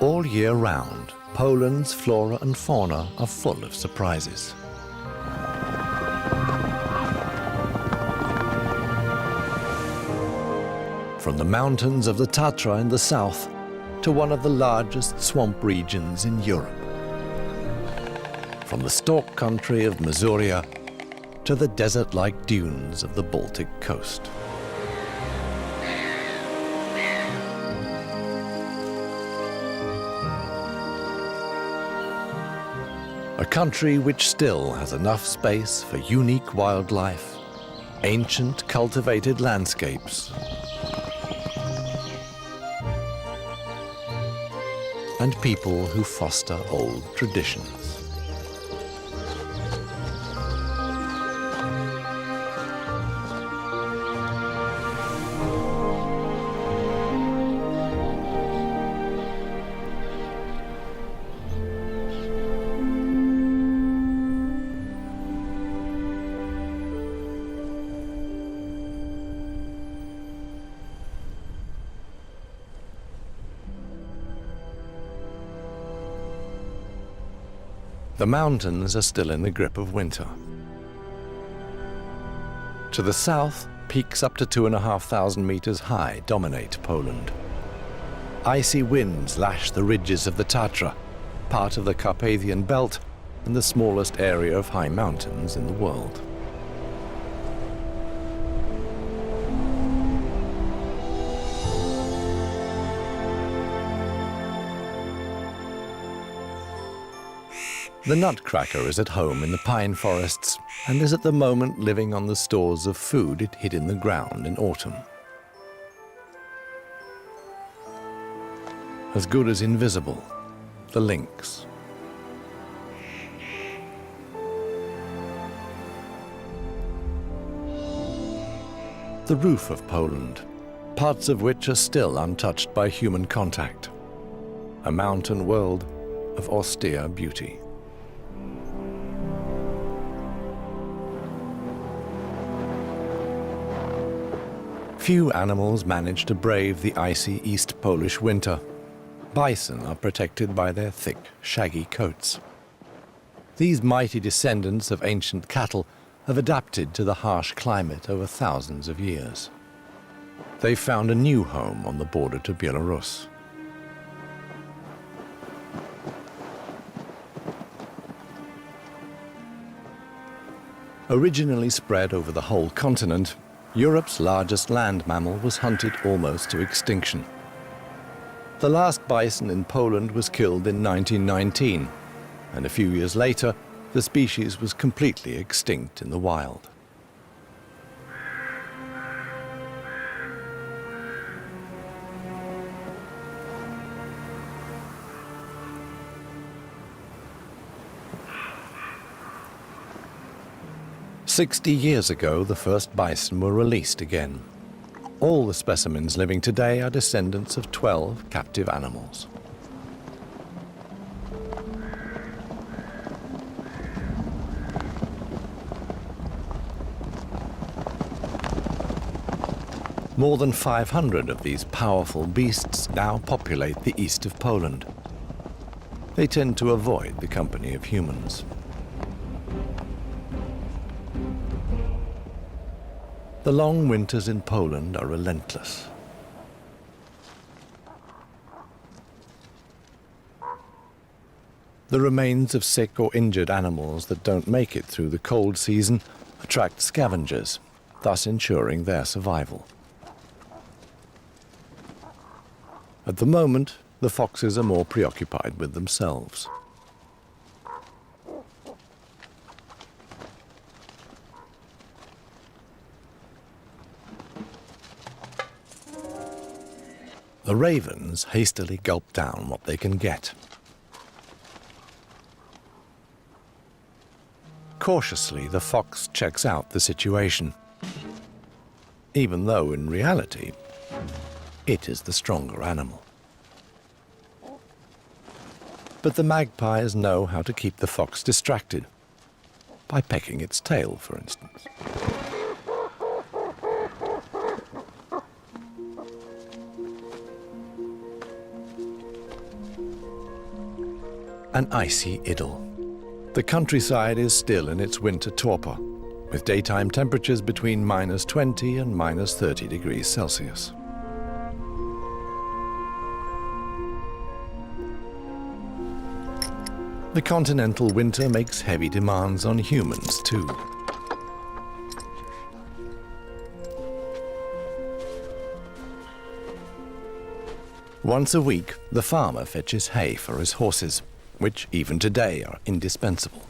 All year round, Poland's flora and fauna are full of surprises. From the mountains of the Tatra in the south to one of the largest swamp regions in Europe. From the stork country of Masuria to the desert-like dunes of the Baltic coast. A country which still has enough space for unique wildlife, ancient cultivated landscapes, and people who foster old traditions. The mountains are still in the grip of winter. To the south, peaks up to 2,500 meters high dominate Poland. Icy winds lash the ridges of the Tatra, part of the Carpathian Belt and the smallest area of high mountains in the world. The nutcracker is at home in the pine forests and is at the moment living on the stores of food it hid in the ground in autumn. As good as invisible, the lynx. The roof of Poland, parts of which are still untouched by human contact. A mountain world of austere beauty. Few animals manage to brave the icy East Polish winter. Bison are protected by their thick, shaggy coats. These mighty descendants of ancient cattle have adapted to the harsh climate over thousands of years. They've found a new home on the border to Belarus. Originally spread over the whole continent, Europe's largest land mammal was hunted almost to extinction. The last bison in Poland was killed in 1919, and a few years later, the species was completely extinct in the wild. "60 years ago, the first bison were released again. All the specimens living today are descendants of 12 captive animals. More than 500 of these powerful beasts now populate the east of Poland. They tend to avoid the company of humans. The long winters in Poland are relentless. The remains of sick or injured animals that don't make it through the cold season attract scavengers, thus ensuring their survival. At the moment, the foxes are more preoccupied with themselves. The ravens hastily gulp down what they can get. Cautiously, the fox checks out the situation, even though in reality, it is the stronger animal. But the magpies know how to keep the fox distracted, by pecking its tail, for instance. an icy idyll. The countryside is still in its winter torpor, with daytime temperatures between -20 and -30 degrees Celsius. The continental winter makes heavy demands on humans too. Once a week, the farmer fetches hay for his horses, which even today are indispensable.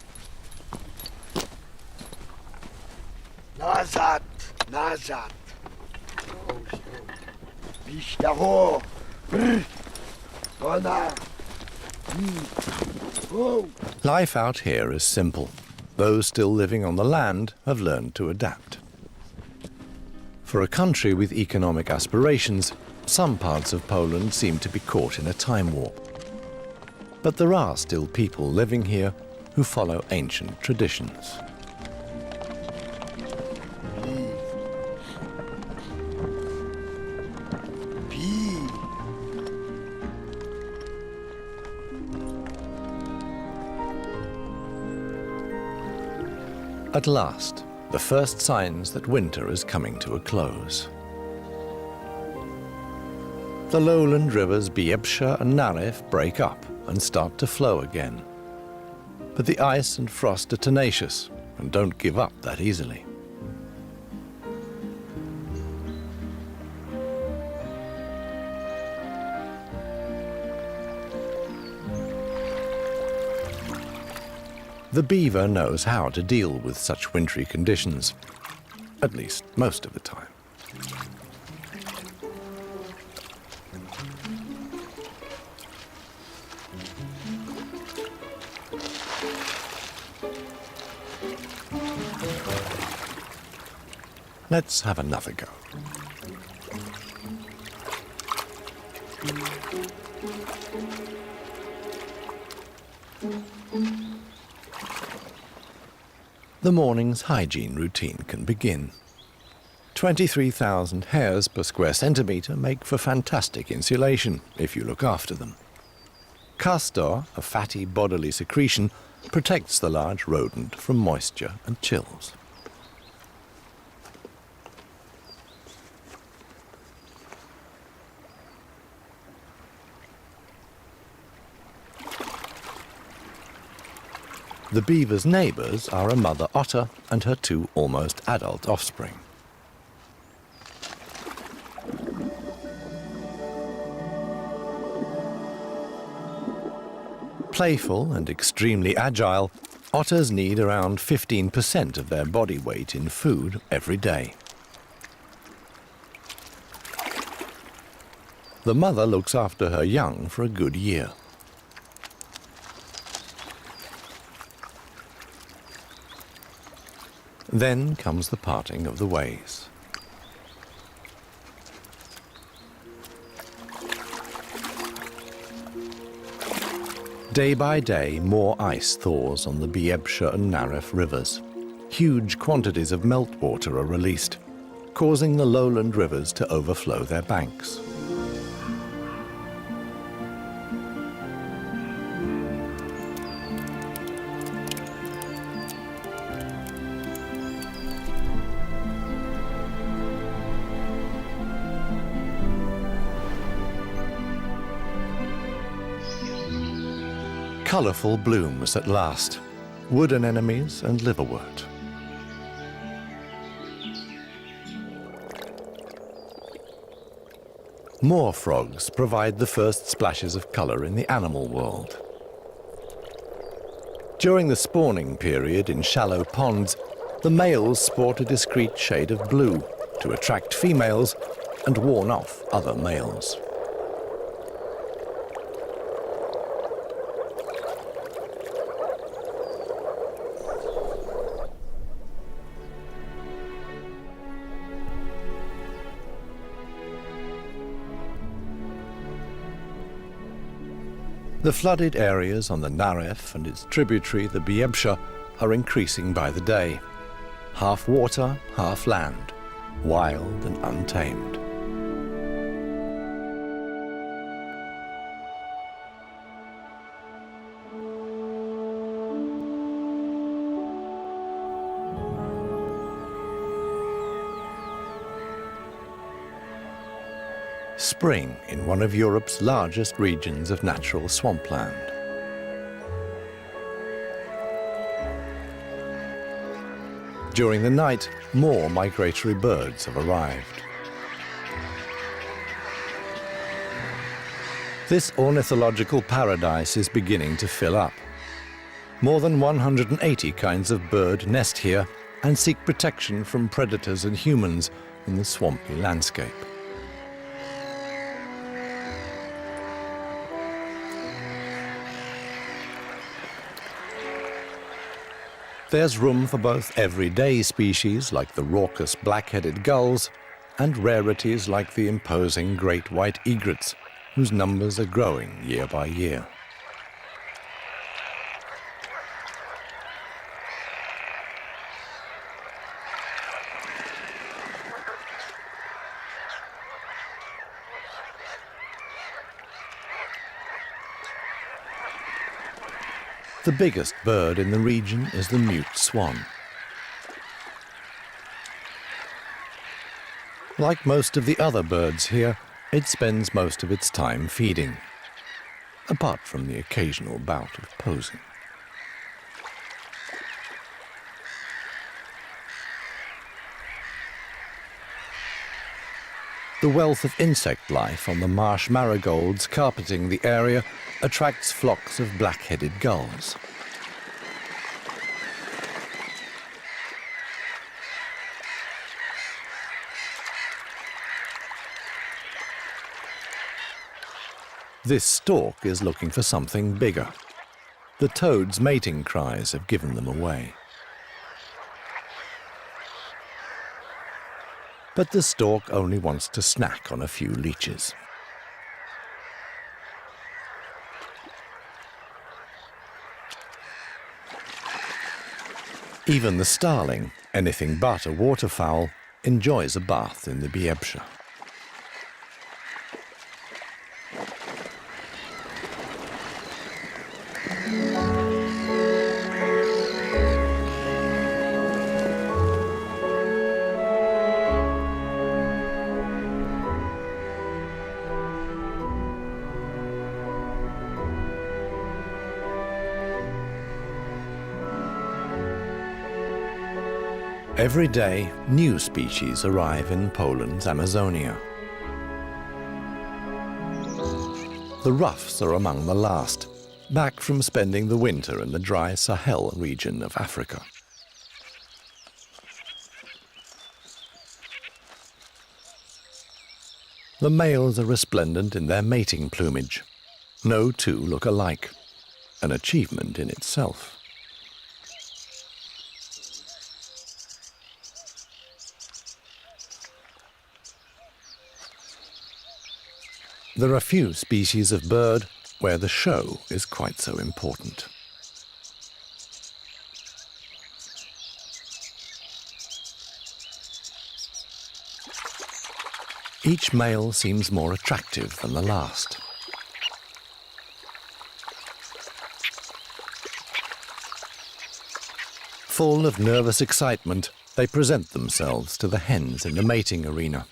Назад, назад. Бишtaho. Life out here is simple. Those still living on the land have learned to adapt. For a country with economic aspirations, some parts of Poland seem to be caught in a time warp. But there are still people living here who follow ancient traditions. At last, the first signs that winter is coming to a close. The lowland rivers Biebsza and Narew break up and start to flow again. But the ice and frost are tenacious and don't give up that easily. The beaver knows how to deal with such wintry conditions, at least most of the time. Let's have another go. The morning's hygiene routine can begin. 23,000 hairs per square centimetre make for fantastic insulation if you look after them. Castor, a fatty bodily secretion, protects the large rodent from moisture and chills. The beaver's neighbours are a mother otter and her two almost adult offspring. Playful and extremely agile, otters need around 15% of their body weight in food every day. The mother looks after her young for a good year. Then comes the parting of the ways. Day by day, more ice thaws on the Biebsza and Narew rivers. Huge quantities of meltwater are released, causing the lowland rivers to overflow their banks. Colourful blooms at last, wood anemones and liverwort. Moor frogs provide the first splashes of colour in the animal world. During the spawning period in shallow ponds, the males sport a discreet shade of blue to attract females and warn off other males. The flooded areas on the Narew and its tributary, the Biebsza, are increasing by the day. Half water, half land, wild and untamed. spring in one of Europe's largest regions of natural swampland. During the night, more migratory birds have arrived. This ornithological paradise is beginning to fill up. More than 180 kinds of bird nest here and seek protection from predators and humans in the swampy landscape. There's room for both everyday species like the raucous black-headed gulls and rarities like the imposing great white egrets, whose numbers are growing year by year. The biggest bird in the region is the mute swan. Like most of the other birds here, it spends most of its time feeding, apart from the occasional bout of posing. The wealth of insect life on the marsh marigolds carpeting the area attracts flocks of black-headed gulls. This stork is looking for something bigger. The toad's mating cries have given them away. But the stork only wants to snack on a few leeches. Even the starling, anything but a waterfowl, enjoys a bath in the Biebsche. Every day, new species arrive in Poland's Amazonia. The ruffs are among the last, back from spending the winter in the dry Sahel region of Africa. The males are resplendent in their mating plumage. No two look alike, an achievement in itself. There are few species of bird where the show is quite so important. Each male seems more attractive than the last. Full of nervous excitement, they present themselves to the hens in the mating arena.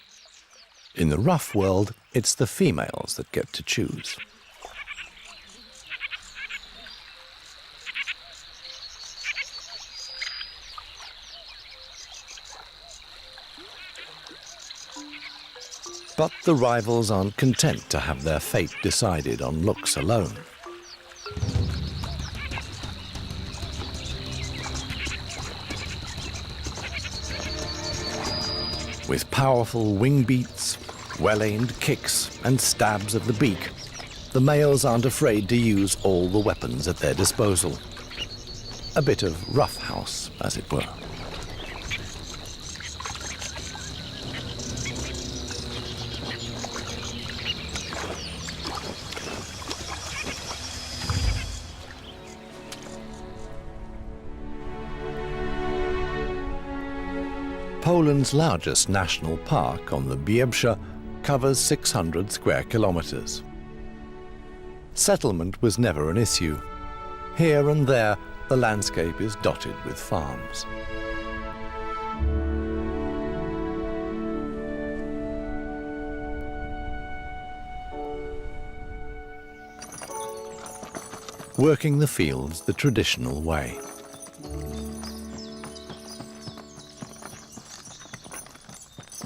In the rough world, it's the females that get to choose. But the rivals aren't content to have their fate decided on looks alone. With powerful wing beats, well-aimed kicks and stabs of the beak, the males aren't afraid to use all the weapons at their disposal. A bit of roughhouse, as it were. Poland's largest national park on the Biebsche covers 600 square kilometers. Settlement was never an issue. Here and there, the landscape is dotted with farms. working the fields the traditional way.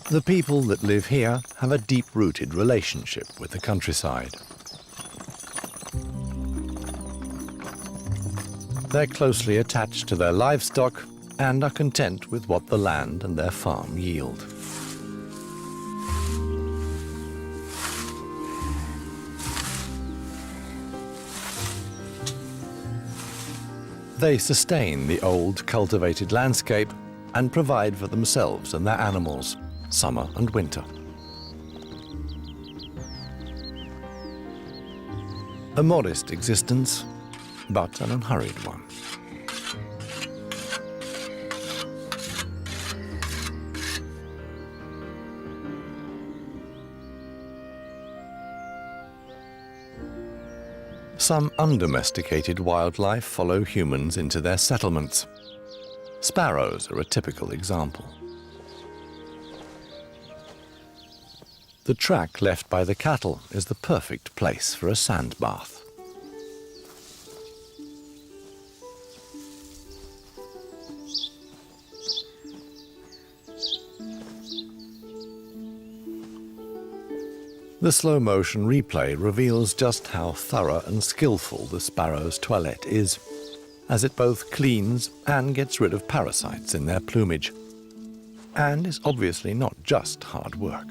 The people that live here have a deep-rooted relationship with the countryside. They're closely attached to their livestock and are content with what the land and their farm yield. They sustain the old cultivated landscape and provide for themselves and their animals, summer and winter. A modest existence, but an unhurried one. Some undomesticated wildlife follow humans into their settlements. Sparrows are a typical example. The track left by the cattle is the perfect place for a sand bath. The slow-motion replay reveals just how thorough and skillful the sparrow's toilette is, as it both cleans and gets rid of parasites in their plumage, and is obviously not just hard work.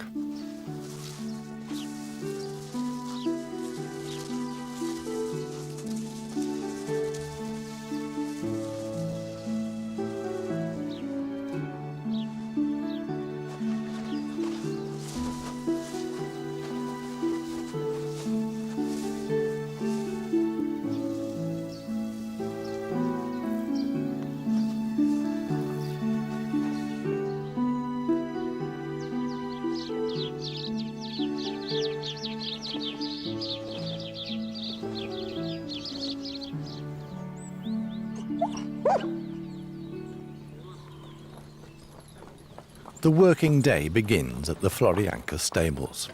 The working day begins at the Florianca stables.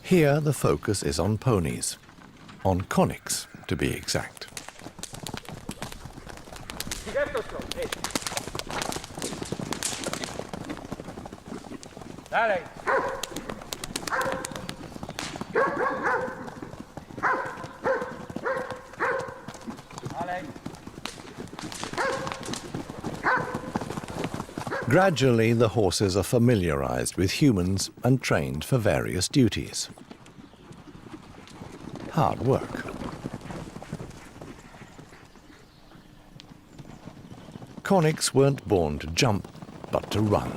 Here the focus is on ponies, on conics to be exact. Gradually, the horses are familiarized with humans and trained for various duties. Hard work. Conics weren't born to jump, but to run.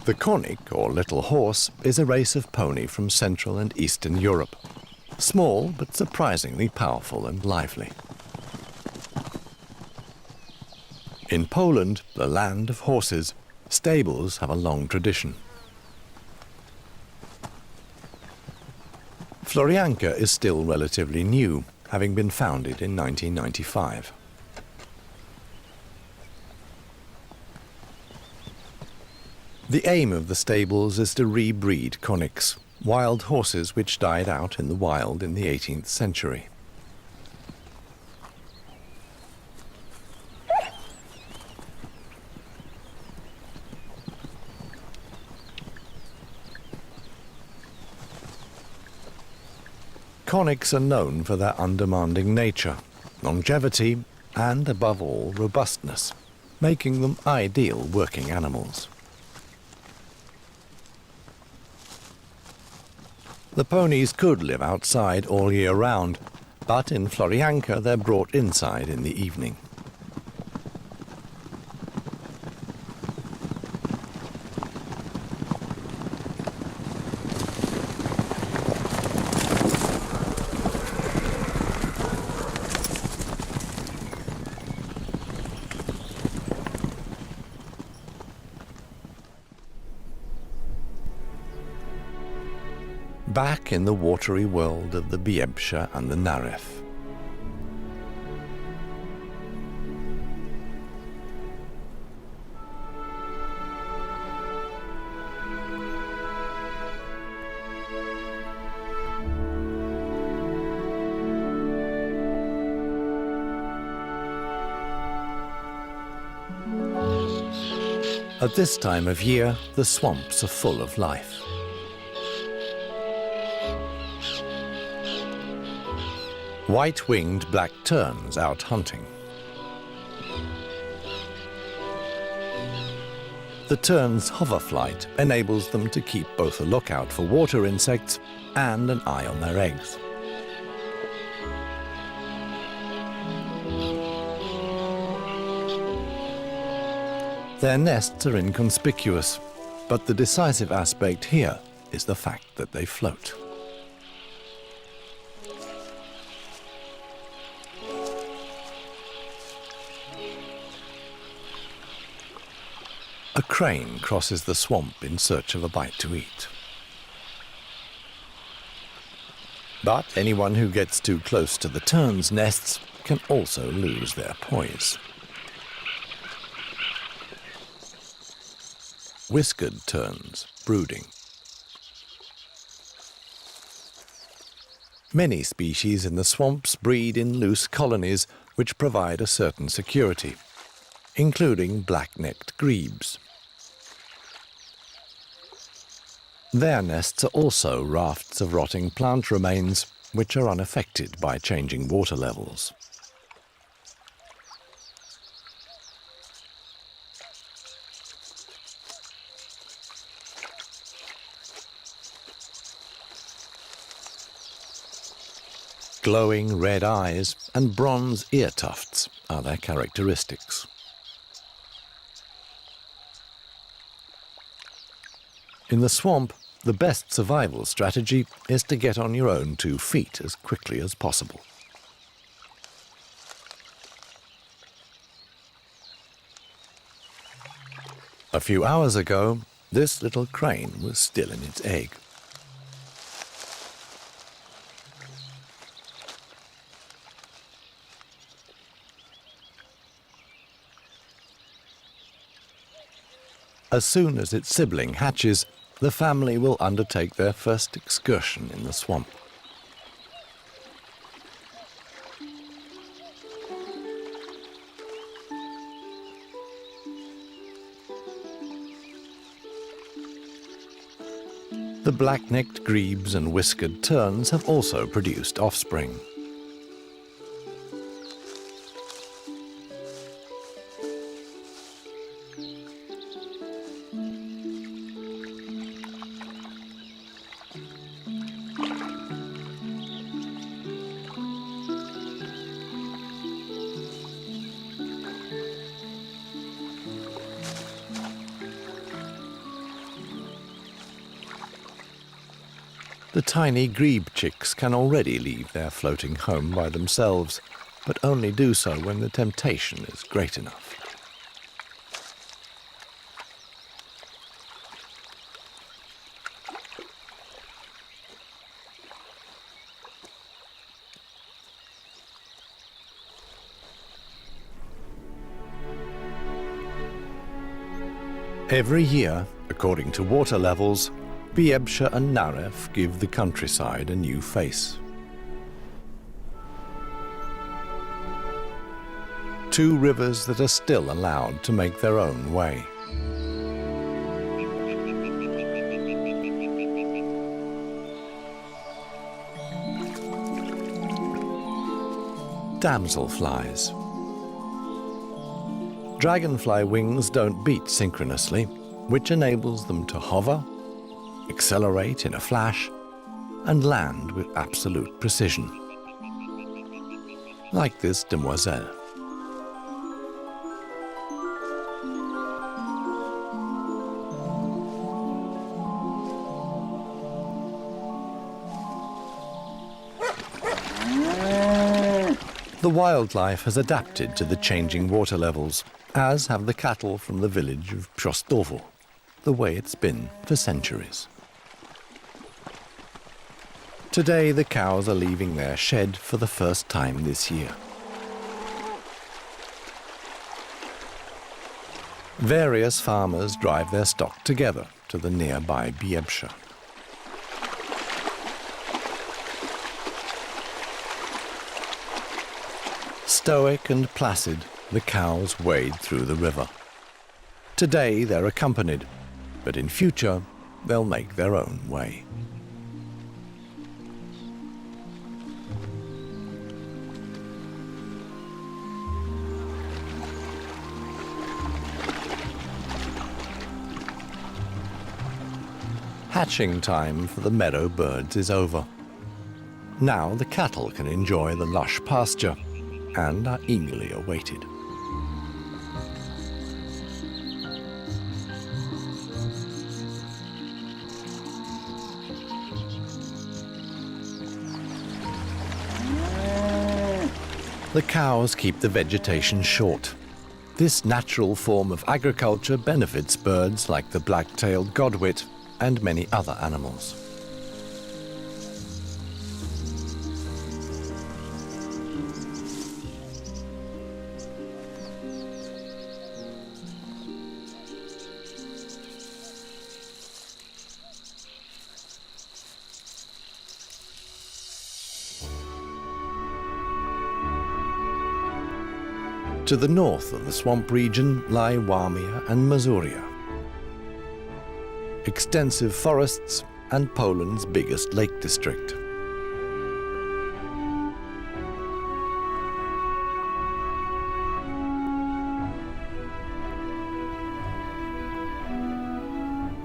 The conic, or little horse, is a race of pony from Central and Eastern Europe. Small, but surprisingly powerful and lively. In Poland, the land of horses, stables have a long tradition. Florianca is still relatively new, having been founded in 1995. The aim of the stables is to rebreed conics, wild horses which died out in the wild in the 18th century. Conics are known for their undemanding nature, longevity, and above all, robustness, making them ideal working animals. The ponies could live outside all year round, but in Florianca they're brought inside in the evening. back in the watery world of the Biebsha and the Narew. At this time of year, the swamps are full of life. White-winged black terns out hunting. The tern's hover flight enables them to keep both a lookout for water insects and an eye on their eggs. Their nests are inconspicuous, but the decisive aspect here is the fact that they float. A crane crosses the swamp in search of a bite to eat. But anyone who gets too close to the tern's nests can also lose their poise. Whiskered terns brooding. Many species in the swamps breed in loose colonies which provide a certain security, including black-necked grebes. Their nests are also rafts of rotting plant remains which are unaffected by changing water levels. Glowing red eyes and bronze ear tufts are their characteristics. In the swamp, the best survival strategy is to get on your own 2 feet as quickly as possible. A few hours ago, this little crane was still in its egg. As soon as its sibling hatches, the family will undertake their first excursion in the swamp. The black-necked grebes and whiskered terns have also produced offspring. The tiny grebe chicks can already leave their floating home by themselves, but only do so when the temptation is great enough. Every year, according to water levels, Biebsha and Narew give the countryside a new face. 2 rivers that are still allowed to make their own way. Damselflies. Dragonfly wings don't beat synchronously, which enables them to hover, accelerate in a flash, and land with absolute precision. Like this demoiselle. The wildlife has adapted to the changing water levels, as have the cattle from the village of Prostovo, the way it's been for centuries. Today the cows are leaving their shed for the first time this year. Various farmers drive their stock together to the nearby Biebsche. Stoic and placid, the cows wade through the river. Today they're accompanied, but in future they'll make their own way. Hatching time for the meadow birds is over. Now the cattle can enjoy the lush pasture and are eagerly awaited. The cows keep the vegetation short. This natural form of agriculture benefits birds like the black-tailed godwit and many other animals. To the north of the swamp region lie Warmia and Masuria, extensive forests and Poland's biggest lake district.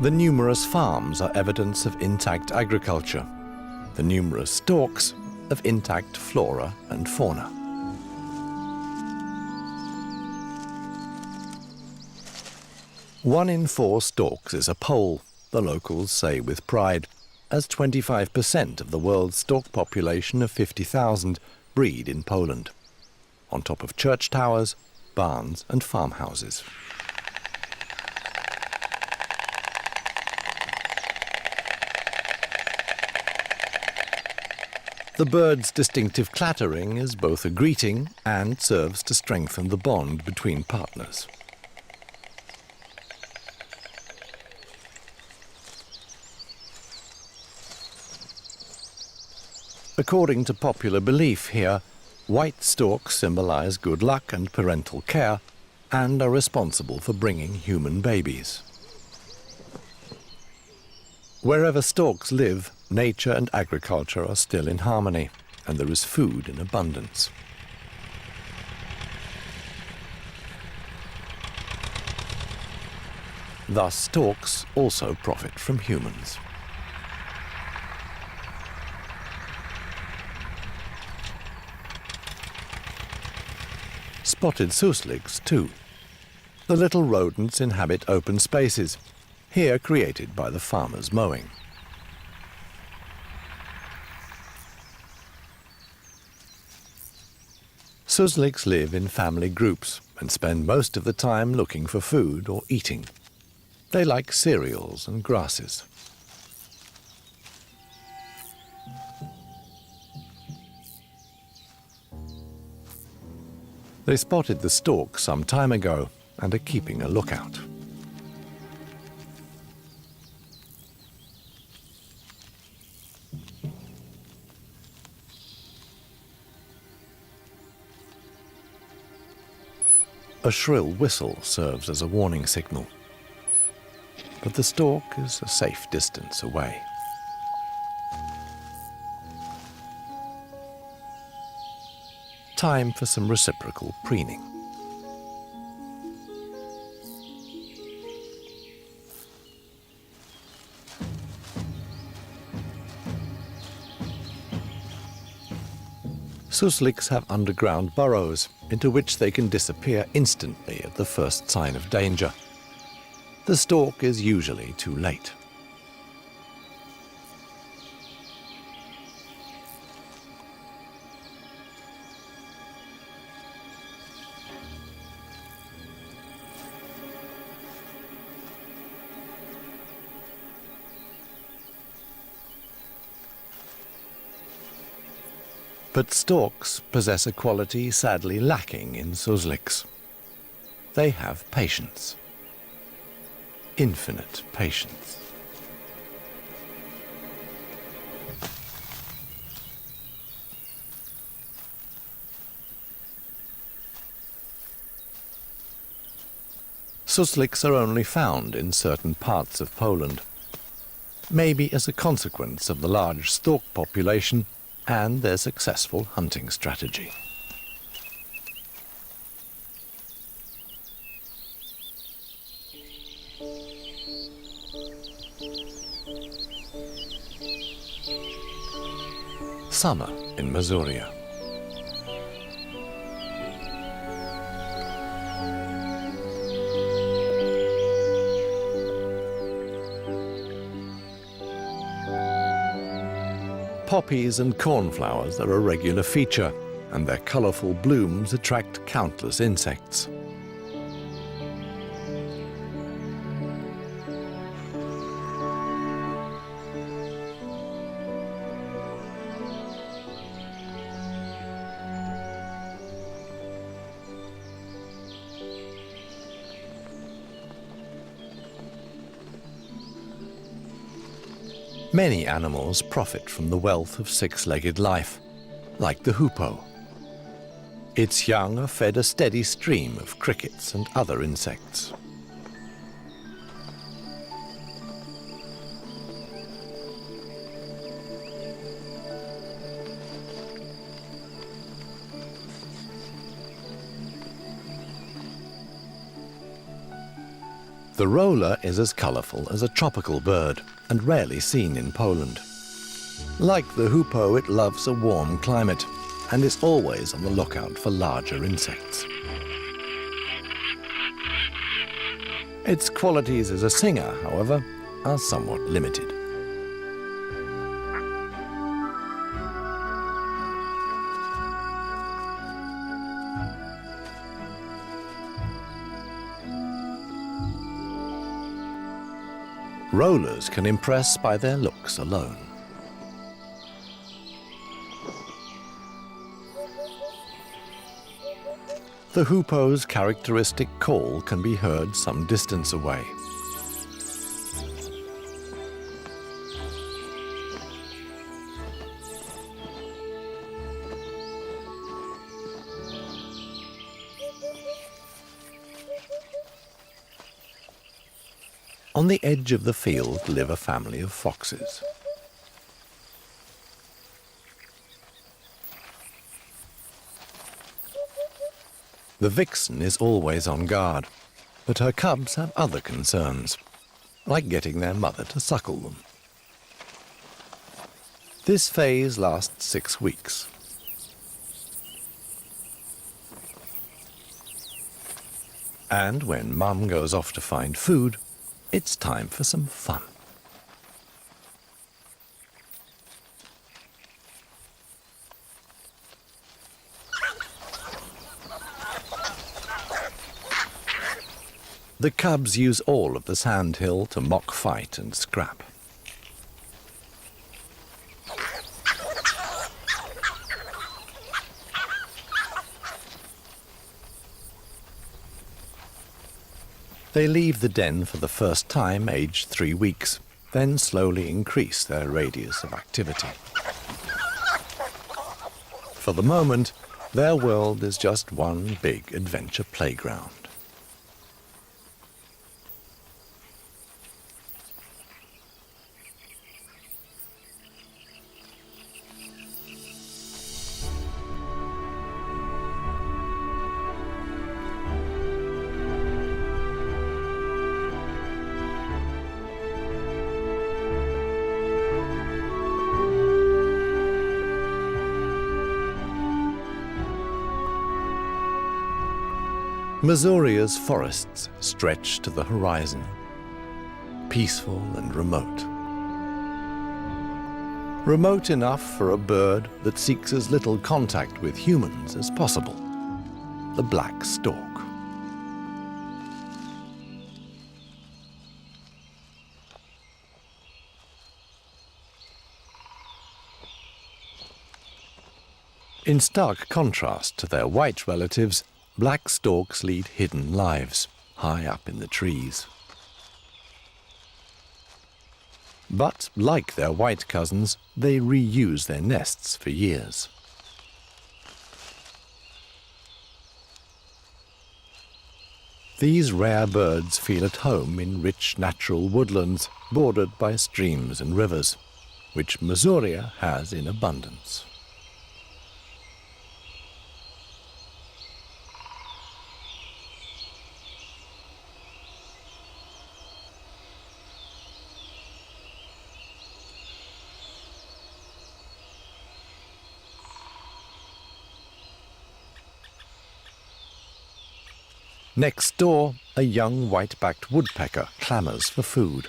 The numerous farms are evidence of intact agriculture, the numerous stalks of intact flora and fauna. One in 4 storks is a Pole, the locals say with pride, as 25% of the world's stork population of 50,000 breed in Poland, on top of church towers, barns and farmhouses. The bird's distinctive clattering is both a greeting and serves to strengthen the bond between partners. According to popular belief here, white storks symbolize good luck and parental care and are responsible for bringing human babies. Wherever storks live, nature and agriculture are still in harmony, and there is food in abundance. Thus, storks also profit from humans. Spotted susliks too. The little rodents inhabit open spaces, here created by the farmer's mowing. Susliks live in family groups and spend most of the time looking for food or eating. They like cereals and grasses. They spotted the stork some time ago and are keeping a lookout. A shrill whistle serves as a warning signal, but the stork is a safe distance away. Time for some reciprocal preening. Susliks have underground burrows into which they can disappear instantly at the first sign of danger. The stork is usually too late. But storks possess a quality sadly lacking in susliks. They have patience. Infinite patience. Susliks are only found in certain parts of Poland, maybe as a consequence of the large stork population and their successful hunting strategy. Summer in Masuria. Poppies and cornflowers are a regular feature, and their colourful blooms attract countless insects. Many animals profit from the wealth of six-legged life, like the hoopoe. Its young are fed a steady stream of crickets and other insects. The roller is as colourful as a tropical bird and rarely seen in Poland. Like the hoopoe, it loves a warm climate and is always on the lookout for larger insects. Its qualities as a singer, however, are somewhat limited. Rollers can impress by their looks alone. The hoopoe's characteristic call can be heard some distance away. On the edge of the field live a family of foxes. The vixen is always on guard, but her cubs have other concerns, like getting their mother to suckle them. This phase lasts 6 weeks. And when Mum goes off to find food, it's time for some fun. The cubs use all of the sandhill to mock fight and scrap. They leave the den for the first time aged 3 weeks, then slowly increase their radius of activity. For the moment, their world is just one big adventure playground. Masuria's forests stretch to the horizon, peaceful and remote. Remote enough for a bird that seeks as little contact with humans as possible, the black stork. In stark contrast to their white relatives, black storks lead hidden lives, high up in the trees. But, like their white cousins, they reuse their nests for years. These rare birds feel at home in rich natural woodlands bordered by streams and rivers, which Masuria has in abundance. Next door, a young white-backed woodpecker clamours for food.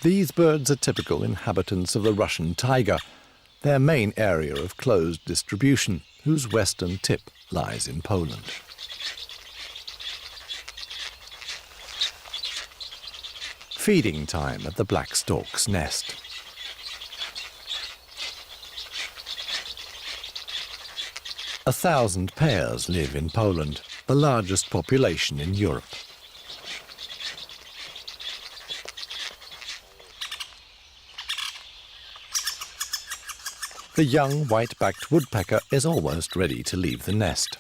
These birds are typical inhabitants of the Russian taiga, their main area of closed distribution, whose western tip lies in Poland. Feeding time at the black stork's nest. A 1,000 pairs live in Poland, the largest population in Europe. The young white-backed woodpecker is almost ready to leave the nest.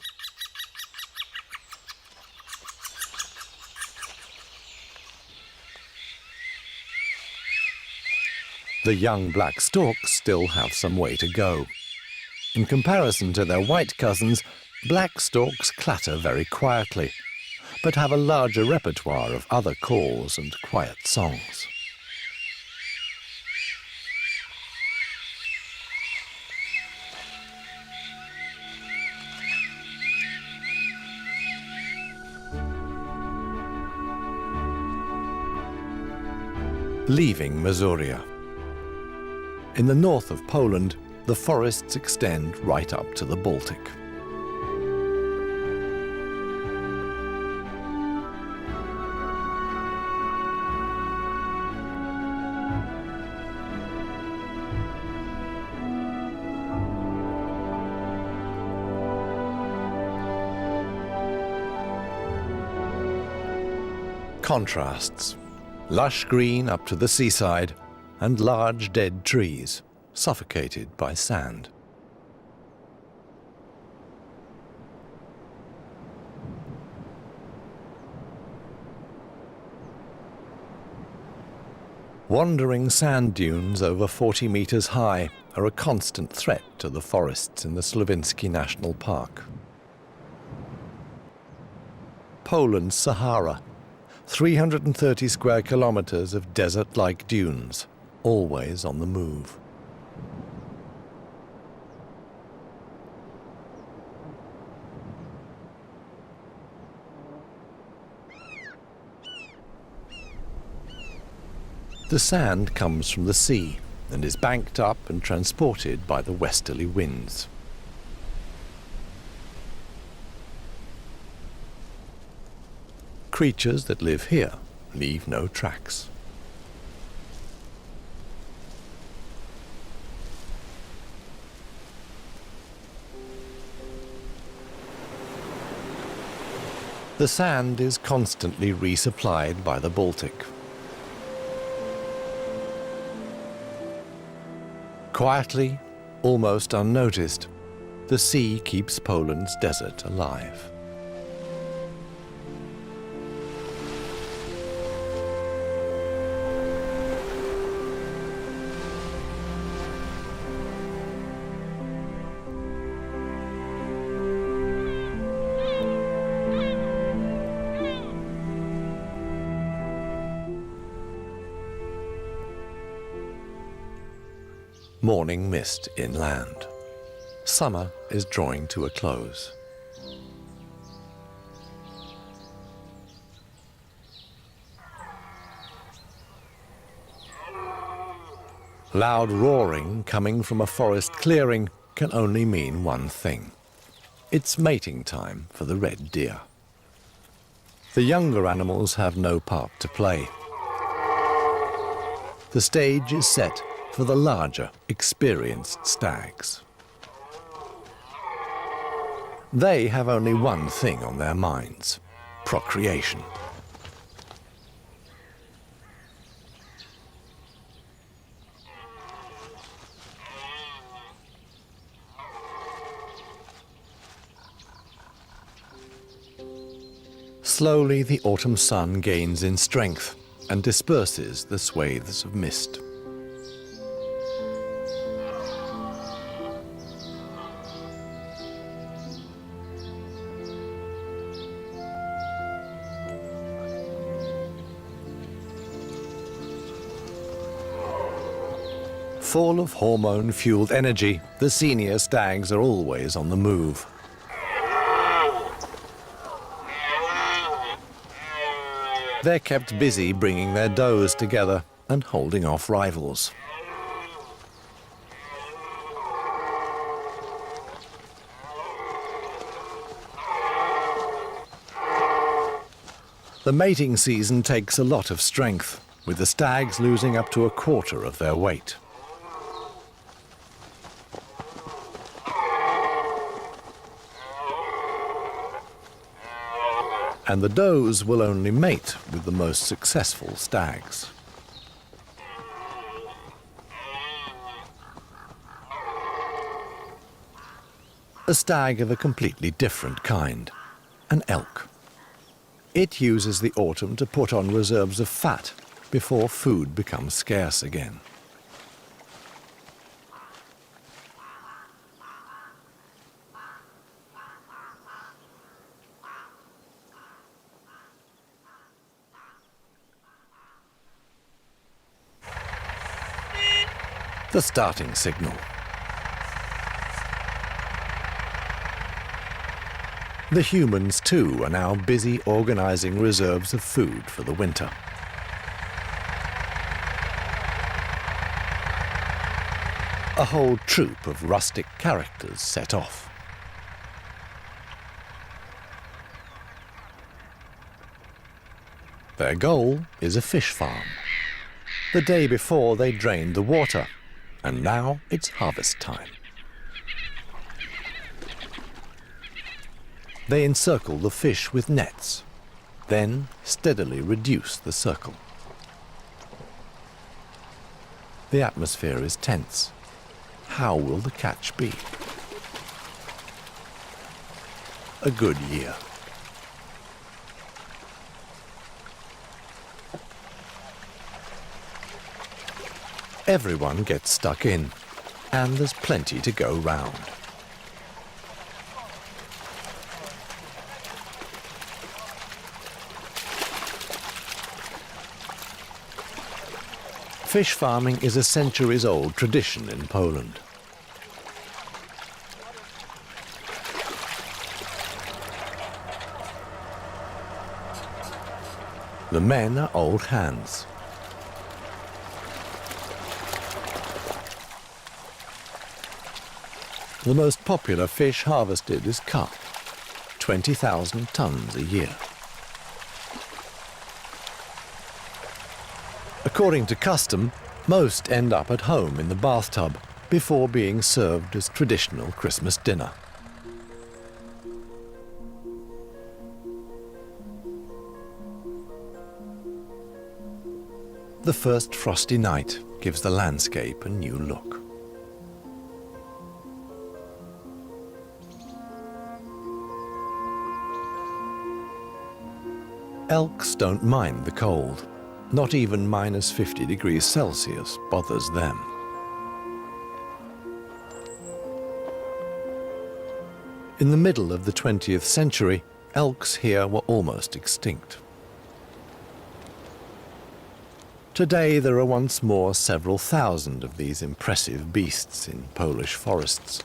The young black storks still have some way to go. In comparison to their white cousins, black storks clatter very quietly, but have a larger repertoire of other calls and quiet songs. Leaving Masuria. In the north of Poland, the forests extend right up to the Baltic. Contrasts. Lush green up to the seaside, and large dead trees, suffocated by sand. Wandering sand dunes over 40 meters high are a constant threat to the forests in the Slovinsky National Park. Poland's Sahara, 330 square kilometers of desert-like dunes, always on the move. The sand comes from the sea and is banked up and transported by the westerly winds. Creatures that live here leave no tracks. The sand is constantly resupplied by the Baltic. Quietly, almost unnoticed, the sea keeps Poland's desert alive. Morning mist inland. Summer is drawing to a close. Loud roaring coming from a forest clearing can only mean one thing. It's mating time for the red deer. The younger animals have no part to play. The stage is set for the larger, experienced stags. They have only one thing on their minds: procreation. Slowly the autumn sun gains in strength and disperses the swathes of mist. Full of hormone-fueled energy, the senior stags are always on the move. They're kept busy bringing their does together and holding off rivals. The mating season takes a lot of strength, with the stags losing up to a quarter of their weight. And the does will only mate with the most successful stags. A stag of a completely different kind, an elk. It uses the autumn to put on reserves of fat before food becomes scarce again. The starting signal. The humans, too, are now busy organizing reserves of food for the winter. A whole troop of rustic characters set off. Their goal is a fish farm. The day before, they drained the water, and now it's harvest time. They encircle the fish with nets, then steadily reduce the circle. The atmosphere is tense. How will the catch be? A good year. Everyone gets stuck in, and there's plenty to go round. Fish farming is a centuries-old tradition in Poland. The men are old hands. The most popular fish harvested is carp, 20,000 tons a year. According to custom, most end up at home in the bathtub before being served as traditional Christmas dinner. The first frosty night gives the landscape a new look. Elks don't mind the cold. Not even minus 50 degrees Celsius bothers them. In the middle of the 20th century, elks here were almost extinct. Today there are once more several thousand of these impressive beasts in Polish forests.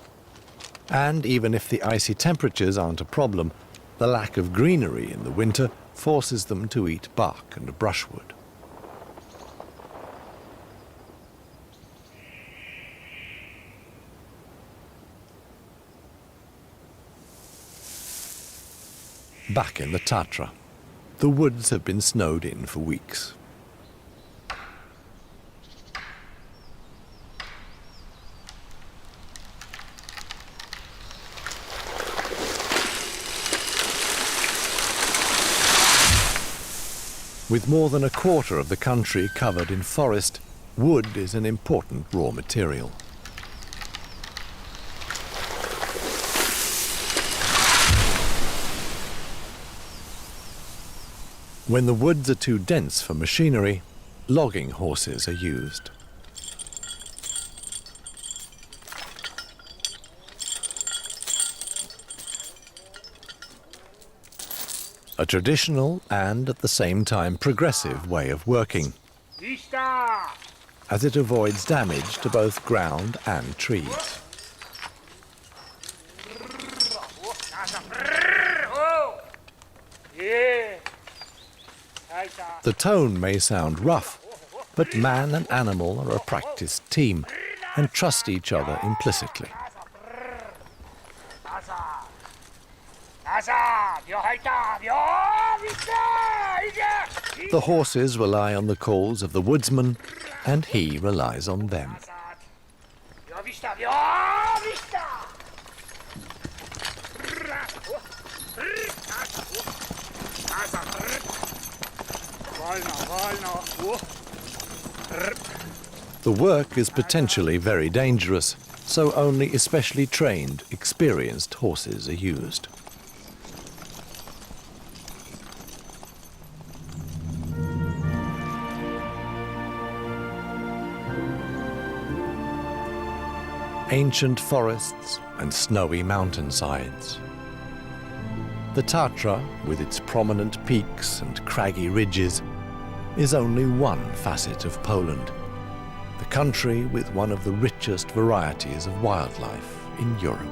And even if the icy temperatures aren't a problem, the lack of greenery in the winter forces them to eat bark and brushwood. Back in the Tatra, the woods have been snowed in for weeks. With more than a quarter of the country covered in forest, wood is an important raw material. When the woods are too dense for machinery, logging horses are used. A traditional and at the same time progressive way of working, as it avoids damage to both ground and trees. The tone may sound rough, but man and animal are a practiced team and trust each other implicitly. The horses rely on the calls of the woodsman, and he relies on them. The work is potentially very dangerous, so only especially trained, experienced horses are used. Ancient forests and snowy mountainsides. The Tatra, with its prominent peaks and craggy ridges, is only one facet of Poland, the country with one of the richest varieties of wildlife in Europe.